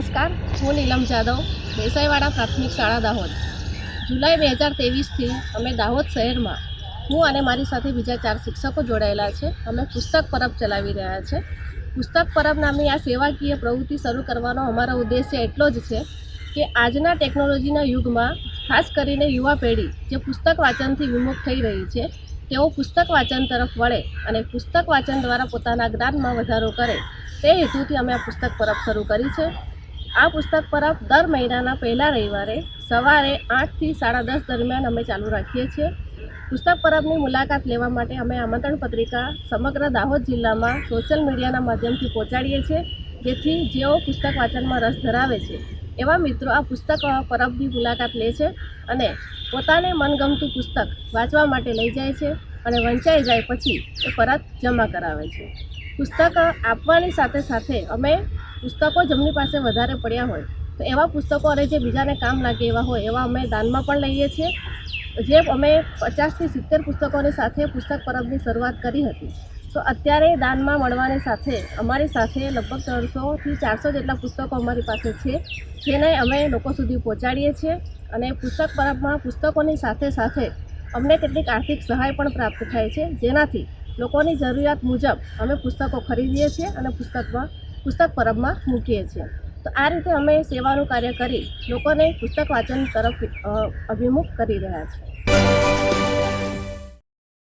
નમસ્કાર, હું નીલમ જાદવ, દેસાઈવાડા પ્રાથમિક શાળા દાહોદ. જુલાઈ 2023થી અમે દાહોદ શહેરમાં હું અને મારી સાથે બીજા 4 શિક્ષકો જોડાયેલા છે. અમે પુસ્તક પરબ ચલાવી રહ્યા છે. પુસ્તક પરબ નામની આ સેવાકીય પ્રવૃત્તિ શરૂ કરવાનો અમારો ઉદ્દેશ્ય એટલો જ છે કે આજના ટેકનોલોજીના યુગમાં ખાસ કરીને યુવા પેઢી જે પુસ્તક વાંચનથી વિમુખ થઈ રહી છે, તેઓ પુસ્તક વાંચન તરફ વળે અને પુસ્તક વાંચન દ્વારા પોતાના જ્ઞાનમાં વધારો કરે, તે હેતુથી અમે આ પુસ્તક પરબ શરૂ કરી છે. આ પુસ્તક પરબ દર મહિનાના પહેલા રવિવારે સવારે 8થી 10:30 દરમિયાન અમે ચાલુ રાખીએ છીએ. પુસ્તક પરબની મુલાકાત લેવા માટે અમે આમંત્રણ પત્રિકા સમગ્ર દાહોદ જિલ્લામાં સોશિયલ મીડિયાના માધ્યમથી પહોંચાડીએ છીએ, જેથી જેઓ પુસ્તક વાંચનમાં રસ ધરાવે છે એવા મિત્રો આ પુસ્તક પરબની મુલાકાત લે છે અને પોતાને મનગમતું પુસ્તક વાંચવા માટે લઈ જાય છે અને વંચાઈ જાય પછી એ પરત જમા કરાવે છે. પુસ્તક આપવાની સાથે સાથે અમે પુસ્તકો જેમની પાસે વધારે પડ્યા હોય તો એવા પુસ્તકો અને જે બીજાને કામ લાગે એવા હોય એવા અમે દાનમાં પણ લઈએ છીએ. જે અમે 50થી 70 પુસ્તકોની સાથે પુસ્તક પરબની શરૂઆત કરી હતી, તો અત્યારે દાનમાં મળવાની સાથે અમારી સાથે લગભગ 300થી 400 જેટલા પુસ્તકો અમારી પાસે છે, જેને અમે લોકો સુધી પહોંચાડીએ છીએ. અને પુસ્તક પરબમાં પુસ્તકોની સાથે સાથે અમને કેટલીક આર્થિક સહાય પણ પ્રાપ્ત થાય છે, જેનાથી લોકોની જરૂરિયાત મુજબ અમે પુસ્તકો ખરીદીએ છીએ અને પુસ્તક પરબમાં મૂકીએ છીએ. તો આ રીતે અમે સેવાનું કાર્ય કરી લોકોને પુસ્તક વાંચન તરફ અભિમુખ કરી રહ્યા છીએ.